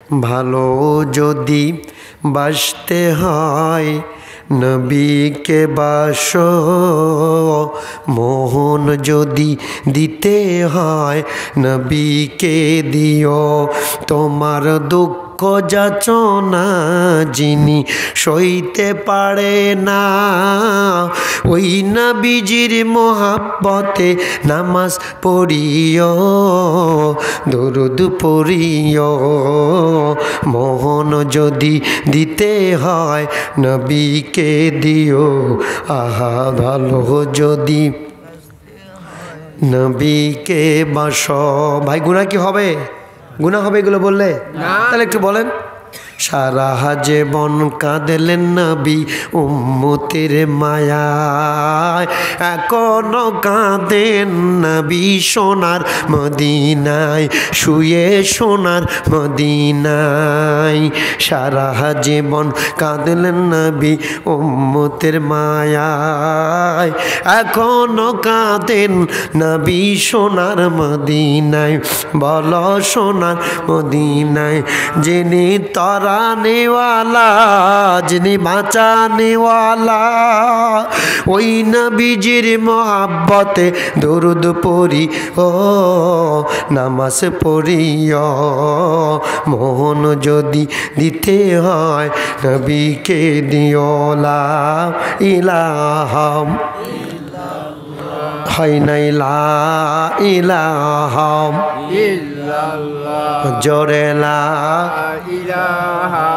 ভালো যদি বাসতে হয় নবীকে বাসো, মোহন যদি দিতে হয় নবীকে দিও। তোমার দুঃখ যাচনা যিনি সইতে পারে না, ওই নবীজির মোহাব্বতে নামাজ পড়িও, দরুদ পড়িও। মোহন যদি দিতে হয় নবীকে দিও, আহা ভালো যদি নবীকে বাসো। ভাই গুনাহ কি হবে? গুনাহ হবে এগুলো বললে? তাহলে একটু বলেন। সারা জীবন কাঁদলেন নবী উম্মতের মায়ায়, এখনো কাঁদেন নবী সোনার মদিনায়, শুয়ে সোনার মদিনায়। সারা জীবন কাঁদলেন নবী উম্মতের মায়ায়, এখনো কাঁদেন নবী সোনার মদিনায়। বলো সোনার মদিনায় যিনি তরানেওয়ালা, যিনি বাঁচানেওয়ালা, ওই নবীজির মোহাব্বতে দরুদ পড়ি ও নামাজ পড়িও। মোহন যদি দিতে হয় নবীকে দিও। লা ইলাহা হয় নাই, লা ইলাহা ইল্লাল্লাহ, জোরে লা ইলাহা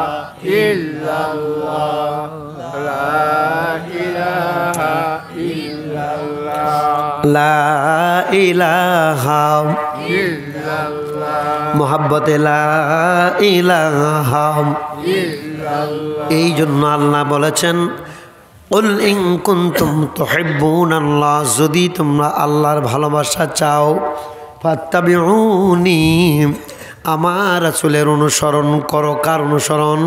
ইল্লাল্লাহ, লা ইলাহা ইল্লাল্লাহ, লা ইলাহা ইল্লাল্লাহ, মুহাব্বতে লা ইলাহা ইল্লাল্লাহ। এই জন্য আল্লাহ বলেছেন কুল ইন কুনতুম তুহিব্বুনাল্লাহ, যদি তোমরা আল্লাহর ভালোবাসা চাও, ফাত্তাবিউনি, আমার রাসূলের অনুসরণ করো। কার অনুসরণ?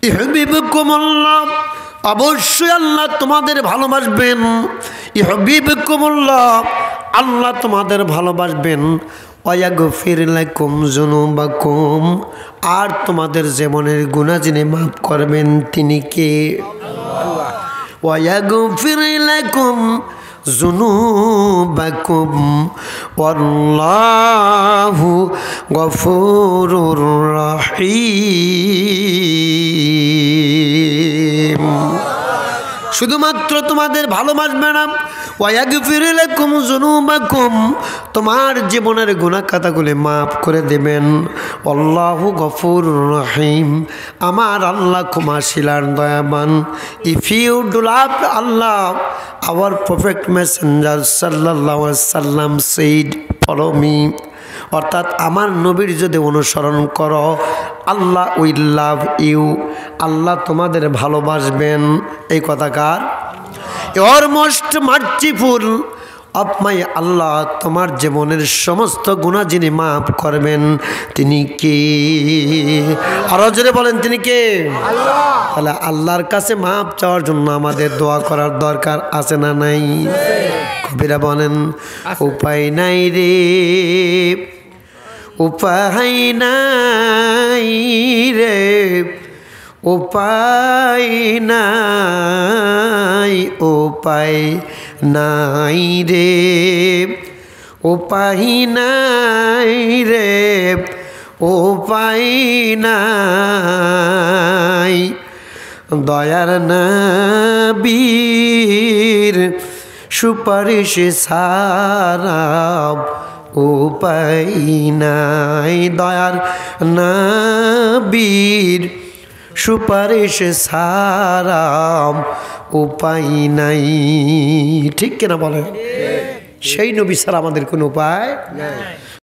ইউহিব্বুকুমুল্লাহ, অবশ্যই আল্লাহ তোমাদের ভালোবাসবেন। ইউহিব্বুকুমুল্লাহ, আল্লাহ তোমাদের ভালোবাসবেন। ওয়াগফির লাকুম যুনুবাকুম, আর তোমাদের জীবনের গুনাহ যিনি মাফ করবেন তিনি কে? আল্লাহ। ওয়াগফির লাকুম যুনুবাকুম ওয়াল্লাহু গফুরুর রহিম। শুধুমাত্র তোমাদের ভালোবাসবে না, ওয়াগফির লাকুম যুনুবাকুম, তোমার জীবনের গুনাহ খাতাগুলি মাফ করে দেবেন। আল্লাহু গফুরুর রহিম, আমার আল্লাহ ক্ষমাশীল আর দয়াবান। If you do love Allah, our perfect messenger সাল্লাল্লাহু আলাইহি ওয়াসাল্লাম সেইড ফলো মি, অর্থাৎ আমার নবীর যদি অনুসরণ করো, আল্লাহ উইল লাভ ইউ, আল্লাহ তোমাদের ভালোবাসবেন। এই কথা কার? Your most merciful of my Allah, তোমার জীবনের সমস্ত গুনাহ যিনি মাফ করবেন তিনি কে? আরো জোরে বলেন তিনি কে? আল্লাহ। তাহলে আল্লাহর কাছে মাফ চাওয়ার জন্য আমাদের দোয়া করার দরকার আছে না নাই? কবিরা বলেন উপায় নাই রে, উপায় নাই রে, উপায় নাই, উপায় নাই রে, উপায় নাই রে, উপায় নাই। দয়ার নবীর সুপারিশ ছাড়া উপায় নাই, দয়ার নবীর সুপারিশ ছাড়া উপায় নাই। ঠিক কিনা বলেন? সেই নবী ছাড়া আমাদের কোনো উপায় নাই।